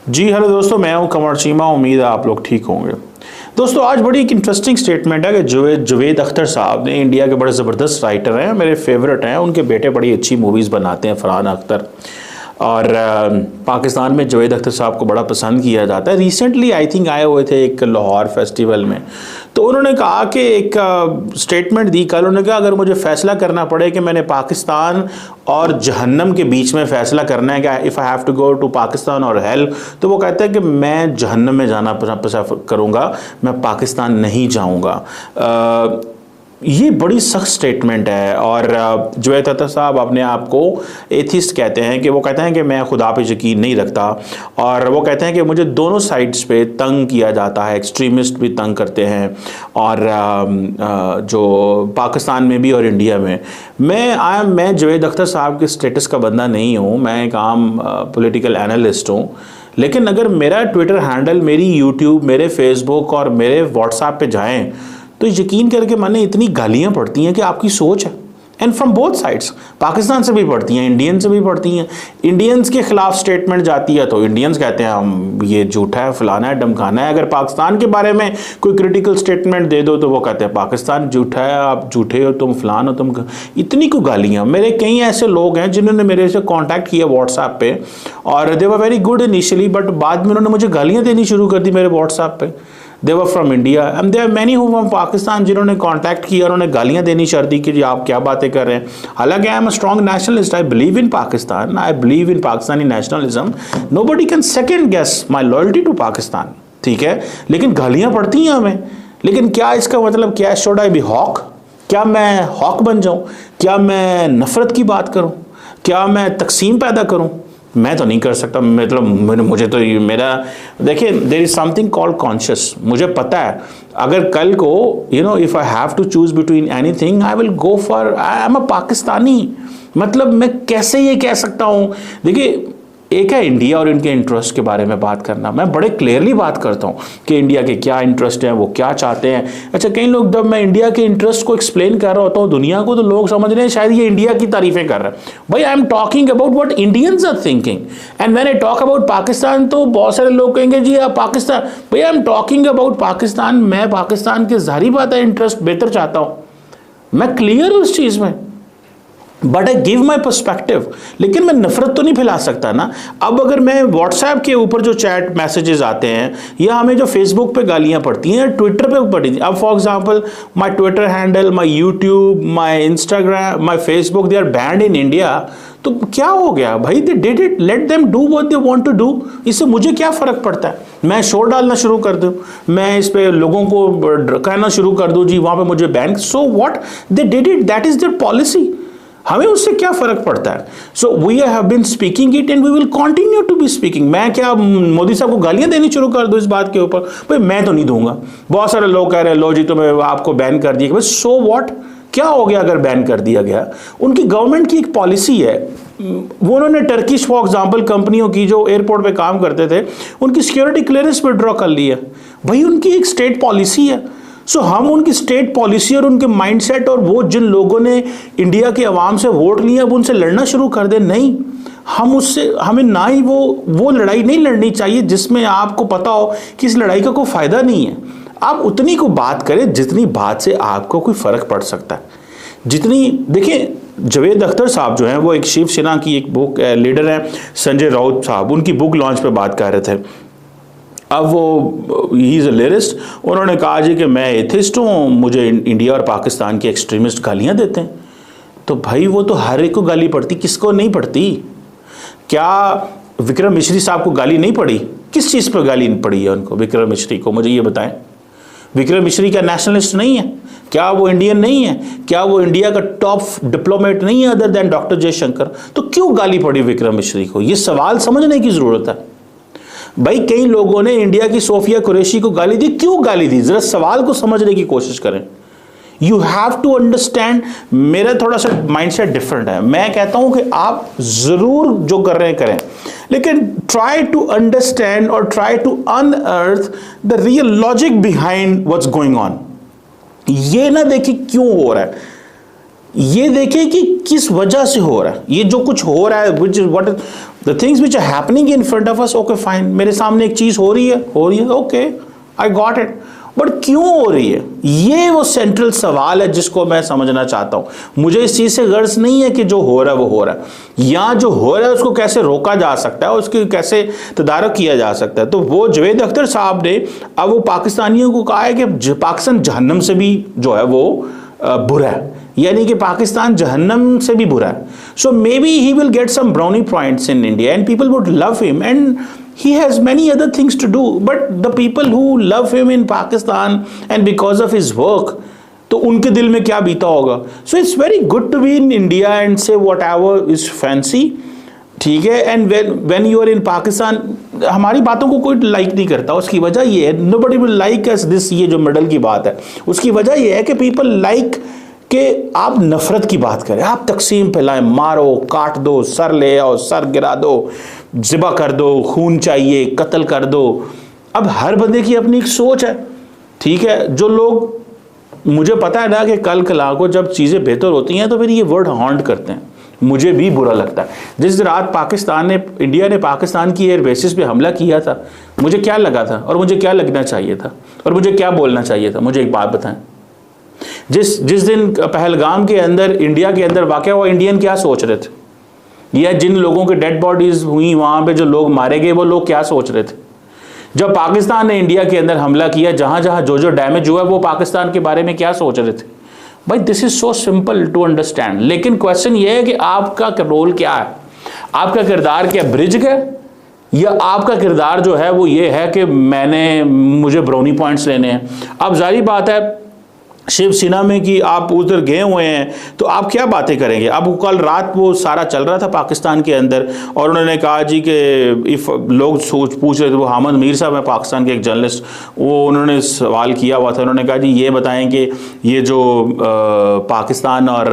जी hello दोस्तों, मैं हूं कमर चीमा। उम्मीद है आप लोग ठीक होंगे। दोस्तों आज बड़ी एक इंटरेस्टिंग स्टेटमेंट है कि जुवेद अख्तर साहब ने, इंडिया के बड़े ज़बरदस्त राइटर हैं, मेरे फेवरेट हैं। उनके बेटे बड़ी अच्छी मूवीज़ बनाते हैं, फरहान अख्तर। और पाकिस्तान में जुवेद अख्तर साहब को बड़ा पसंद किया जाता है। रिसेंटली आई थिंक आए हुए थे एक लाहौर फेस्टिवल में, तो उन्होंने कहा कि एक स्टेटमेंट दी कल। उन्होंने कहा अगर मुझे फ़ैसला करना पड़े कि मैंने पाकिस्तान और जहन्नम के बीच में फ़ैसला करना है कि if I have to go to Pakistan और हेल, तो वो कहते हैं कि मैं जहन्नम में जाना पसंद करूँगा, मैं पाकिस्तान नहीं जाऊँगा। ये बड़ी सख्त स्टेटमेंट है। और जुवेद अख्तर साहब अपने आप को एथिस्ट कहते हैं, कि वो कहते हैं कि मैं खुदा पे यकीन नहीं रखता। और वो कहते हैं कि मुझे दोनों साइड्स पे तंग किया जाता है, एक्सट्रीमिस्ट भी तंग करते हैं, और जो पाकिस्तान में भी और इंडिया में। मैं जुवेद अख्तर साहब के स्टेटस का बंदा नहीं हूँ, मैं एक आम पॉलिटिकल एनालिस्ट हूँ। लेकिन अगर मेरा ट्विटर हैंडल, मेरी यूट्यूब, मेरे फेसबुक और मेरे व्हाट्सएप पे जाएँ तो यकीन करके मैंने इतनी गालियाँ पड़ती हैं कि आपकी सोच है। And from both sides, Pakistan से भी पढ़ती हैं, इंडियन से भी पढ़ती हैं। इंडियंस के खिलाफ स्टेटमेंट जाती है तो इंडियंस कहते हैं हम ये झूठा है, फलाना है, धमकाना है। अगर पाकिस्तान के बारे में कोई क्रिटिकल स्टेटमेंट दे दो तो वो कहते हैं पाकिस्तान झूठा है, आप झूठे हो, तुम फलान हो, तुम। इतनी को गालियाँ। मेरे कई ऐसे लोग हैं जिन्होंने मेरे से कॉन्टैक्ट किया व्हाट्सएप पे, और they were very good initially, but बाद में उन्होंने मुझे गालियाँ देनी शुरू कर दी मेरे व्हाट्सएप पे। They were from India and there many who from Pakistan, जिन्होंने कांटेक्ट किया, उन्होंने गालियां देनी शुरू दी कि जी आप क्या बातें कर रहे हैं। हालांकि I am a strong nationalist, I believe in Pakistan, I believe in Pakistani nationalism. Nobody can second guess my loyalty to Pakistan, ठीक है। लेकिन गालियां पड़ती हैं हमें। लेकिन क्या इसका मतलब क्या? Should I be hawk? क्या मैं हॉक बन जाऊं? क्या मैं नफरत की बात करूं? क्या मैं तकसीम पैदा करूं? मैं तो नहीं कर सकता। मतलब मुझे तो मेरा, देखिए, there is something called conscious. मुझे पता है अगर कल को if I have to choose between anything, I will go for, I am a Pakistani. मतलब मैं कैसे ये कह सकता हूँ? देखिए, एक है इंडिया और इनके इंटरेस्ट के बारे में बात करना। मैं बड़े क्लियरली बात करता हूँ कि इंडिया के क्या इंटरेस्ट हैं, वो क्या चाहते हैं। अच्छा, कई लोग, जब मैं इंडिया के इंटरेस्ट को एक्सप्लेन कर रहा होता हूँ दुनिया को, तो लोग समझ रहे हैं शायद ये इंडिया की तारीफें कर रहे हैं। भाई, I am talking about what Indians are thinking. And when I talk about Pakistan, तो बहुत सारे लोग कहेंगे जी आप पाकिस्तान। भाई, I am talking about Pakistan. मैं पाकिस्तान के जाहिर बात है इंटरेस्ट बेहतर चाहता हूँ, मैं क्लियर हूँ उस चीज़ में, but I give my perspective. लेकिन मैं नफरत तो नहीं फैला सकता ना। अब अगर मैं व्हाट्सएप के ऊपर जो चैट मैसेजेस आते हैं, या हमें जो फेसबुक पे गालियां पड़ती हैं, ट्विटर पे पड़ी, अब for example my Twitter handle, my YouTube, my Instagram, my Facebook, they are banned in India. तो क्या हो गया भाई? They did it, let them do what they want to do. इससे मुझे क्या फर्क पड़ता है? मैं शोर डालना शुरू कर दूं, मैं इस पे लोगों को कहना शुरू कर दूं जी वहां पे मुझे ban. So what? They did it, that is their policy. हमें उससे क्या फर्क पड़ता है? So we have been speaking it and we will continue to be speaking. मैं क्या मोदी साहब को गालियां देनी शुरू कर दूं इस बात के ऊपर? भाई, मैं तो नहीं दूंगा। बहुत सारे लोग कह रहे हैं लो जी तुम्हें आपको बैन कर दिया। भाई, सो व्हाट? क्या हो गया अगर बैन कर दिया गया? उनकी गवर्नमेंट की एक पॉलिसी है। वो उन्होंने टर्किश फॉर एग्जाम्पल कंपनियों की जो एयरपोर्ट पे काम करते थे, उनकी सिक्योरिटी क्लियरेंस विड्रॉ कर ली है। भाई, उनकी एक स्टेट पॉलिसी है। सो हम उनकी स्टेट पॉलिसी और उनके माइंडसेट, और वो जिन लोगों ने इंडिया के अवाम से वोट लिया, अब उनसे लड़ना शुरू कर दे? नहीं, हम उससे, हमें ना ही वो लड़ाई नहीं लड़नी चाहिए जिसमें आपको पता हो कि इस लड़ाई का कोई फायदा नहीं है। आप उतनी को बात करें जितनी बात से आपको कोई फर्क पड़ सकता है। जितनी, देखिए, जुवेद अख्तर साहब जो हैं वो एक शिवसेना की एक बुक लीडर हैं, संजय राउत साहब, उनकी बुक लॉन्च पे बात कर रहे थे। अब वो, ही इज़ अ लिरिस्ट, उन्होंने कहा जी कि मैं एथिस्ट हूँ, मुझे इंडिया और पाकिस्तान के एक्सट्रीमिस्ट गालियाँ देते हैं। तो भाई, वो तो हर एक को गाली पड़ती, किसको नहीं पड़ती? क्या विक्रम मिश्री साहब को गाली नहीं पड़ी? किस चीज़ पर गाली पड़ी है उनको, विक्रम मिश्री को? मुझे ये बताएं। विक्रम मिश्री क्या नेशनलिस्ट नहीं है? क्या वो इंडियन नहीं है? क्या वो इंडिया का टॉप डिप्लोमेट नहीं है अदर देन डॉक्टर जयशंकर? तो क्यों गाली पड़ी विक्रम मिश्री को? ये सवाल समझने की ज़रूरत है। भाई, कई लोगों ने इंडिया की सोफिया कुरैशी को गाली दी, क्यों गाली दी? जरा सवाल को समझने की कोशिश करें। You have to understand. मेरा थोड़ा सा माइंडसेट डिफरेंट है। मैं कहता हूं कि आप जरूर जो कर रहे हैं करें, लेकिन ट्राई टू अंडरस्टैंड और try to unearth the real logic behind what's going on. ये ना देखिए क्यों हो रहा है। ये देखें कि किस वजह से हो रहा है ये जो कुछ हो रहा है, which what the things which are happening in front of us. Okay fine, मेरे सामने एक चीज हो रही है, okay I got it, but क्यों हो रही है, ये वो सेंट्रल सवाल है जिसको मैं समझना चाहता हूं। मुझे इस चीज से गर्ज नहीं है कि जो हो रहा है वो हो रहा है, या जो हो रहा है उसको कैसे रोका जा सकता है, उसकी कैसे तदारक किया जा सकता है। तो वो जावेद अख्तर साहब ने अब वो पाकिस्तानियों को कहा है कि पाकिस्तान जहन्नम से भी जो है वो बुरा है, यानी कि पाकिस्तान जहन्नम से भी बुरा है। So maybe he will get some brownie points in India and people would love him and he has many other things to do, but the people who love him in Pakistan and because of his work, तो उनके दिल में क्या बीता होगा। So it's very good to be in India and say whatever is fancy, ठीक है। And when you are in Pakistan, हमारी बातों को कोई लाइक नहीं करता, उसकी वजह ये है nobody will like us this, ये जो मिडल की बात है उसकी वजह ये है कि people like कि आप नफरत की बात करें, आप तकसीम फैलाएं, मारो, काट दो, सर ले आओ, सर गिरा दो, ज़िबा कर दो, खून चाहिए, कत्ल कर दो। अब हर बंदे की अपनी एक सोच है, ठीक है। जो लोग, मुझे पता है ना कि कल कला को जब चीज़ें बेहतर होती हैं तो फिर ये वर्ड हॉन्ट करते हैं, मुझे भी बुरा लगता है। जिस रात इंडिया ने पाकिस्तान की एयर बेसिस पे हमला किया था, मुझे क्या लगा था और मुझे क्या लगना चाहिए था और मुझे क्या बोलना चाहिए था, मुझे एक बात बताएं। जिस दिन पहलगाम के अंदर, इंडिया के अंदर वाक़या हुआ, इंडियन क्या सोच रहे थे, या जिन लोगों के डेड बॉडीज हुई वहां पे, जो लोग मारे गए, वो लोग क्या सोच रहे थे। जब पाकिस्तान ने इंडिया के अंदर हमला किया, जहां जहां जो डैमेज हुआ, वो पाकिस्तान के बारे में क्या सोच रहे थे। भाई this is so simple to understand. लेकिन क्वेश्चन ये है कि आपका रोल क्या है, आपका किरदार क्या, ब्रिज का, या आपका किरदार जो है वो ये है कि मुझे ब्राउनी पॉइंट्स लेने हैं। अब जाहिर बात है शिवसेना में कि आप उधर गए हुए हैं तो आप क्या बातें करेंगे। अब कल रात वो सारा चल रहा था पाकिस्तान के अंदर, और उन्होंने कहा जी कि इफ लोग पूछ रहे थे, वो हामिद मीर साहब है पाकिस्तान के एक जर्नलिस्ट, वो उन्होंने सवाल किया हुआ था, उन्होंने कहा जी ये बताएं कि ये जो पाकिस्तान और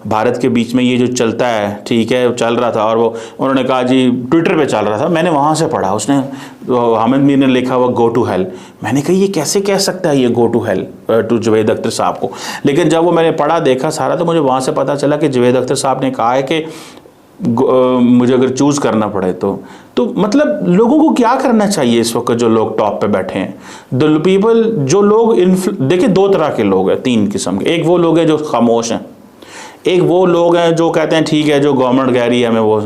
भारत के बीच में ये जो चलता है, ठीक है, चल रहा था, और वो उन्होंने कहा जी ट्विटर पर चल रहा था, मैंने वहाँ से पढ़ा, उसने हामिद मीर ने लिखा हुआ गो टू हेल। मैंने कहा ये कैसे कह सकता है ये go to hell to Javed Akhtar साहब को। लेकिन जब वो मैंने पढ़ा देखा सारा, तो मुझे वहाँ से पता चला कि जावेद अख्तर साहब ने कहा है कि मुझे अगर चूज़ करना पड़े तो मतलब लोगों को क्या करना चाहिए इस वक्त जो लोग टॉप पे बैठे हैं। द पीपल, जो लोग देखिए दो तरह के लोग हैं, तीन किस्म के। एक वो लोग हैं जो खामोश हैं, एक वो लोग हैं जो कहते हैं ठीक है जो गवर्नमेंट कह रही है हमें वो,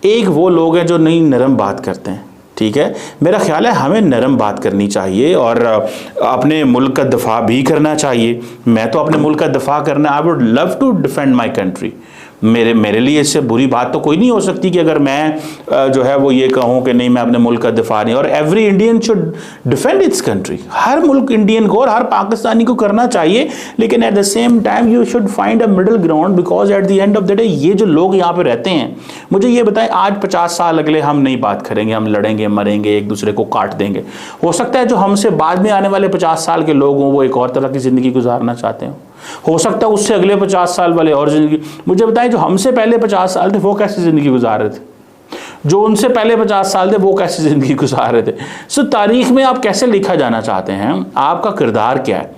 एक वो लोग हैं जो नहीं नरम बात करते हैं, ठीक है। मेरा ख्याल है हमें नरम बात करनी चाहिए और अपने मुल्क का दफा भी करना चाहिए। मैं तो अपने मुल्क का दफा करना, I would love to defend my country. मेरे लिए इससे बुरी बात तो कोई नहीं हो सकती कि अगर मैं जो है वो ये कहूँ कि नहीं मैं अपने मुल्क का दिफा नहीं। और every Indian should defend its country. हर मुल्क इंडियन को और हर पाकिस्तानी को करना चाहिए, लेकिन at the same time you should find a middle ground, because at the end of the day ये जो लोग यहाँ पे रहते हैं, मुझे ये बताएं आज 50 साल अगले हम नहीं बात करेंगे, हम लड़ेंगे मरेंगे एक दूसरे को काट देंगे। हो सकता है जो हमसे बाद में आने वाले 50 साल के लोग हों वो एक और तरह की ज़िंदगी गुजारना चाहते हैं, हो सकता है उससे अगले 50 साल वाले और जिंदगी। मुझे बताएं जो हमसे पहले 50 साल थे वो कैसी जिंदगी गुजार रहे थे, जो उनसे पहले 50 साल थे वो कैसी जिंदगी गुजार रहे थे। सो तारीख में आप कैसे लिखा जाना चाहते हैं, आपका किरदार क्या है।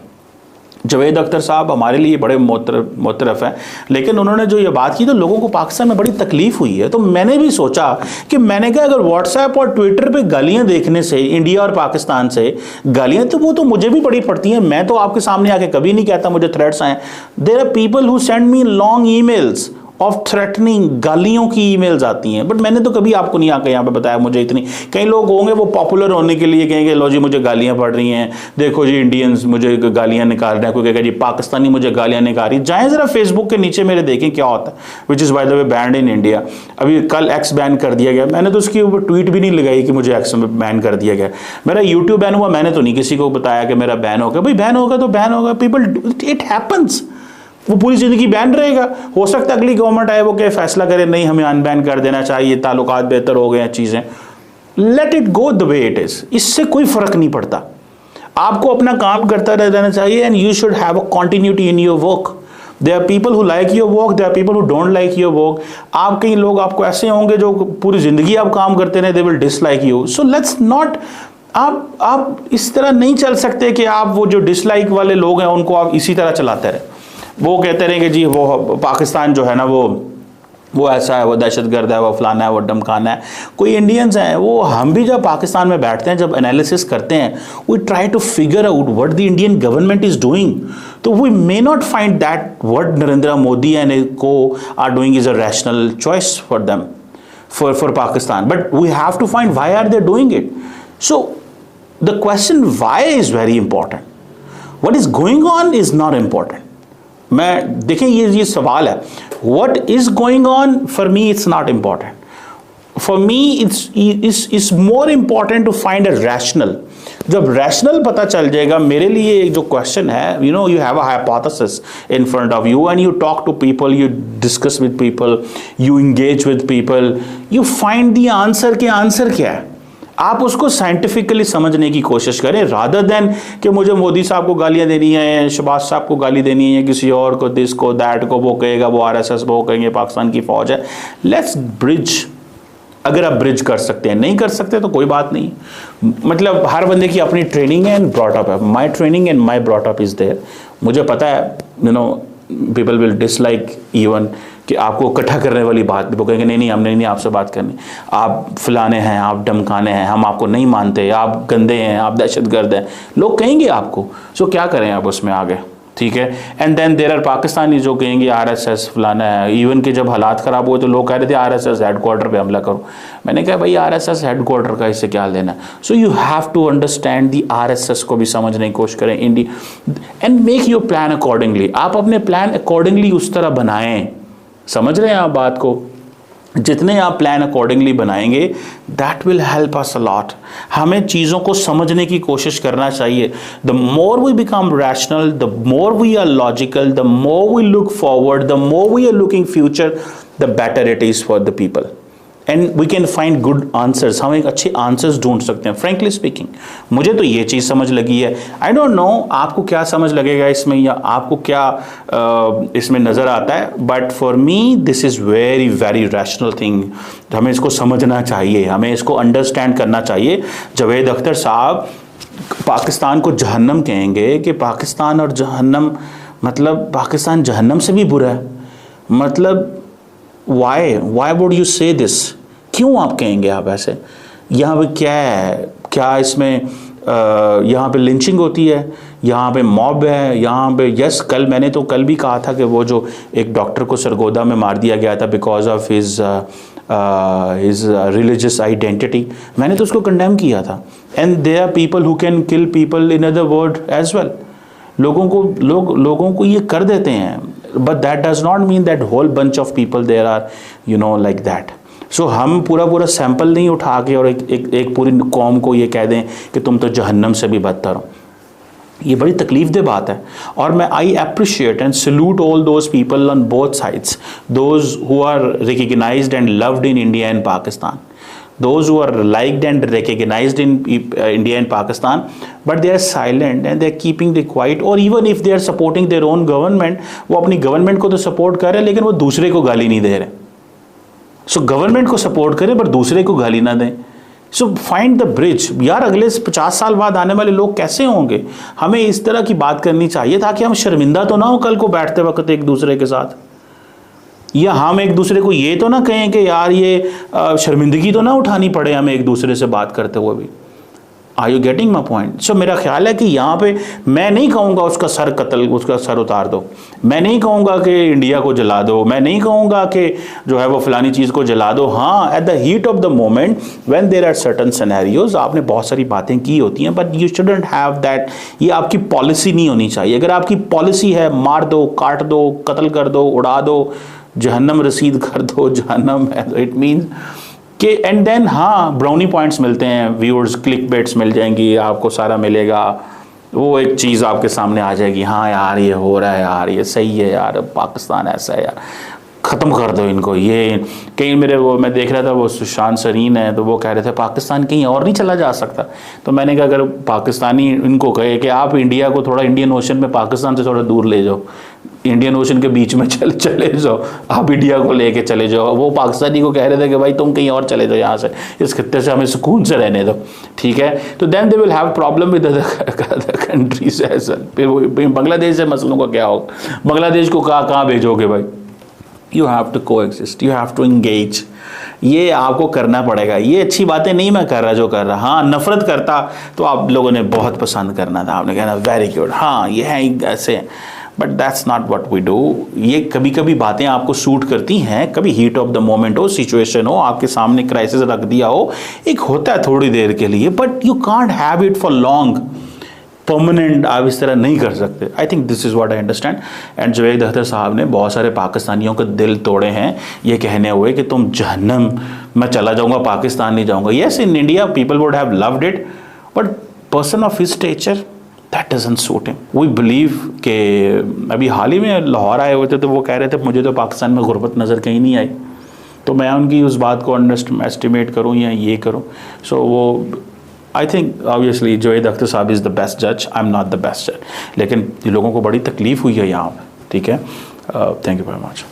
जावेद अख्तर साहब हमारे लिए बड़े मोतरफ हैं, लेकिन उन्होंने जो ये बात की तो लोगों को पाकिस्तान में बड़ी तकलीफ हुई है। तो मैंने भी सोचा कि मैंने कहा अगर व्हाट्सएप और ट्विटर पे गालियां देखने से, इंडिया और पाकिस्तान से गालियां, तो वो तो मुझे भी बड़ी पड़ती हैं। मैं तो आपके सामने आके कभी नहीं कहता मुझे थ्रेट्स आए। There are people who send me long emails of threatening, गालियों की ईमेल्स आती हैं, बट मैंने तो कभी आपको नहीं आकर यहाँ पे बताया मुझे इतनी। कई लोग होंगे वो पॉपुलर होने के लिए कहेंगे लो जी मुझे गालियाँ पड़ रही हैं, देखो जी इंडियंस मुझे गालियाँ निकाल रहे हैं, कोई कहेगा जी पाकिस्तानी मुझे गालियाँ निकाल रही। जाएँ ज़रा फेसबुक के नीचे मेरे देखें क्या होता है, which is by the way band in India. अभी कल एक्स बैन कर दिया गया, मैंने तो उसके ऊपर ट्वीट भी नहीं लगाई कि मुझे एक्स बैन कर दिया गया। मेरा यूट्यूब बैन हुआ, मैंने तो नहीं किसी को बताया कि मेरा बैन होगा। भाई बैन होगा तो बैन होगा, पीपल, इट हैपन्स। वो पूरी जिंदगी बैन रहेगा। हो सकता है अगली गवर्नमेंट आए वो क्या फैसला करे नहीं हमें अनबैन कर देना चाहिए, ताल्लुकात बेहतर हो गए हैं चीजें, let it go the way it is. इससे कोई फर्क नहीं पड़ता, आपको अपना काम करता रहना चाहिए and you should have a continuity in your work. There are people who like your work, there are people who don't like your work. आप कई लोग आपको ऐसे होंगे जो पूरी जिंदगी आप काम करते रहे, they will dislike you. So let's not, आप इस तरह नहीं चल सकते कि आप वो जो डिसलाइक वाले लोग हैं उनको आप इसी तरह चलाते रहे। वो कहते रहे कि जी वो पाकिस्तान जो है ना वो ऐसा है, वो दहशतगर्द है, वो फलाना है, वो डमकाना है। कोई इंडियंस हैं, वो हम भी जब पाकिस्तान में बैठते हैं, जब एनालिसिस करते हैं, we try to figure out what the Indian government is doing, तो we may not find that what Narendra Modi and co are doing is a rational choice for them, for Pakistan, but we have to find why are they doing it. So the question why is very important. What is going on is not important. मैं देखें ये सवाल है, what is going on for me it's not important. For me it's more important to find a rational. जब rational पता चल जाएगा, मेरे लिए जो क्वेश्चन है, you know, you have a hypothesis in front of you and you talk to people, you discuss with people, you engage with people, you find the answer के answer क्या है, आप उसको साइंटिफिकली समझने की कोशिश करें, रादर देन कि मुझे मोदी साहब को गालियां देनी है, शहबाज साहब को गाली देनी है, किसी और को, दिस को, दैट को, वो कहेगा वो आरएसएस, वो कहेंगे पाकिस्तान की फौज है। लेट्स ब्रिज, अगर आप ब्रिज कर सकते हैं, नहीं कर सकते तो कोई बात नहीं। मतलब हर बंदे की अपनी ट्रेनिंग है एंड ब्रॉट अप है। My training and my brought up is there. मुझे पता है, you know, people will dislike even कि आपको इकट्ठा करने वाली बात, वो कहेंगे नहीं हमने नहीं आपसे बात करनी, आप फलाने हैं, आप धमकाने हैं, हम आपको नहीं मानते, आप गंदे हैं, आप दहशतगर्द हैं, लोग कहेंगे आपको। सो क्या करें आप उसमें आगे, ठीक है। And then there are Pakistani जो कहेंगे आरएसएस फलाना है। इवन कि जब हालात ख़राब हुए तो लोग कह रहे थे आरएसएस हेडक्वार्टर पे हमला करो। मैंने कहा भाई आरएसएस हेडक्वार्टर का इससे क्या लेना। So you have to understand the RSS को भी समझने की कोशिश करें India, and make your plan accordingly. आप अपने प्लान अकॉर्डिंगली उस तरह बनाएं, समझ रहे हैं आप बात को। जितने आप प्लान अकॉर्डिंगली बनाएंगे that will help us a lot. हमें चीज़ों को समझने की कोशिश करना चाहिए। The more we become rational, the more we are logical, the more we look forward, the more we are looking future, the better it is for the people and we can find good answers. हम एक अच्छे answers ढूंढ सकते हैं। Frankly speaking मुझे तो ये चीज़ समझ लगी है। आई डोंट नो आपको क्या समझ लगेगा इसमें, या आपको क्या इसमें नज़र आता है, but for me this is very very rational thing. हमें इसको समझना चाहिए, हमें इसको अंडरस्टैंड करना चाहिए। जावेद अख्तर साहब पाकिस्तान को जहन्नम कहेंगे कि पाकिस्तान और जहन्नम, मतलब पाकिस्तान जहन्नम से भी बुरा है। मतलब वाई वुड यू से दिस, क्यों आप कहेंगे आप ऐसे? यहाँ पे क्या है, क्या इसमें यहाँ पे लिंचिंग होती है, यहाँ पे मॉब है, यहाँ पे यस, मैंने तो कल भी कहा था कि वो जो एक डॉक्टर को सरगोदा में मार दिया गया था because of his religious identity, मैंने तो उसको कंडेम किया था। And there are people who can kill people in other word as well. लोगों को ये कर देते हैं, but that does not mean that whole bunch of people there are you know like that. So हम पूरा सैंपल नहीं उठा के और एक पूरी कौम को ये कह दें कि तुम तो जहन्नम से भी बदतर हो। ये बड़ी तकलीफ दे बात है। और मैं I appreciate and salute all those people on both sides, those who are recognised and loved in India and Pakistan, those who are liked and recognized in India and Pakistan, but they are silent and they are keeping the quiet, or even if they are supporting their own government, वो अपनी government को तो support कर रहे हैं लेकिन वो दूसरे को गाली नहीं दे रहे। सो गवर्नमेंट को सपोर्ट करें पर दूसरे को गाली ना दें। So find the bridge. यार अगले 50 साल बाद आने वाले लोग कैसे होंगे, हमें इस तरह की बात करनी चाहिए ताकि हम शर्मिंदा तो ना हो कल को बैठते वक्त एक दूसरे के साथ, या हम एक दूसरे को ये तो ना कहें कि यार ये शर्मिंदगी तो ना उठानी पड़े हमें एक दूसरे से बात करते हुए भी। Are you getting my point? So मेरा ख्याल है कि यहाँ पे मैं नहीं कहूँगा उसका सर उतार दो, मैं नहीं कहूँगा कि इंडिया को जला दो, मैं नहीं कहूँगा कि जो है वो फलानी चीज़ को जला दो। हाँ, at the heat of the moment when there are certain scenarios, आपने बहुत सारी बातें की होती हैं, but you shouldn't have that. ये आपकी पॉलिसी नहीं होनी चाहिए। अगर आपकी पॉलिसी है मार दो, काट दो, कत्ल कर दो, उड़ा दो, जहन्नम रसीद कर दो, जहन्नम है, तो इट मीन्स कि एंड देन हाँ ब्राउनी पॉइंट्स मिलते हैं, व्यूअर्स, क्लिक बेट्स मिल जाएंगी, आपको सारा मिलेगा, वो एक चीज़ आपके सामने आ जाएगी, हाँ यार ये हो रहा है, यार ये सही है, यार पाकिस्तान ऐसा है, यार ख़त्म कर दो इनको। ये कहीं मैं देख रहा था, वो सुशांत सरीन है, तो वो कह रहे थे पाकिस्तान कहीं और नहीं चला जा सकता। तो मैंने कहा अगर पाकिस्तानी इनको कहे कि आप इंडिया को थोड़ा इंडियन ओशन में पाकिस्तान से थोड़ा दूर ले जाओ, इंडियन ओशन के बीच में चले जाओ, आप इंडिया को लेके चले जाओ। वो पाकिस्तानी को कह रहे थे कि भाई तुम कहीं और चले जाओ, यहाँ से इस खत्ते से हमें सुकून से रहने दो, ठीक है। तो then they will have problem with other countries as well. फिर बांग्लादेश से मसलों का क्या होगा? बांग्लादेश को कहाँ भेजोगे भाई? You have to coexist, you have to engage, ये आपको करना पड़ेगा। ये अच्छी बातें नहीं मैं कर रहा जो कर रहा, हाँ नफरत करता तो आप लोगों ने बहुत पसंद करना था, आपने कहना वेरी गुड, हाँ ये है ऐसे, but that's not what we do. ये कभी कभी बातें आपको सूट करती हैं, कभी हीट ऑफ द मोमेंट हो, सिचुएशन हो, आपके सामने क्राइसिस रख दिया हो, एक होता है थोड़ी देर के लिए, but you can't have it for long, permanent आप इस तरह नहीं कर सकते। I think this is what I understand. And Javed Akhtar साहब ने बहुत सारे पाकिस्तानियों के दिल तोड़े हैं ये कहने हुए कि तुम जहन्नम, मैं चला जाऊंगा, पाकिस्तान नहीं जाऊंगा। Yes, in India people would have loved it, but person of his stature that doesn't suit him. We believe कि अभी हाल ही में लाहौर आए हुए थे तो वो कह रहे थे मुझे तो पाकिस्तान में गुर्बत नज़र कहीं नहीं आई, तो मैं उनकी उस बात को एस्टिमेट करूँ या ये करूँ। सो वो I think obviously Javed Akhtar साहब इज़ द बेस्ट जज, I am not the best जज, लेकिन लोगों को बड़ी तकलीफ हुई है यहाँ पर, ठीक है। Thank you very much.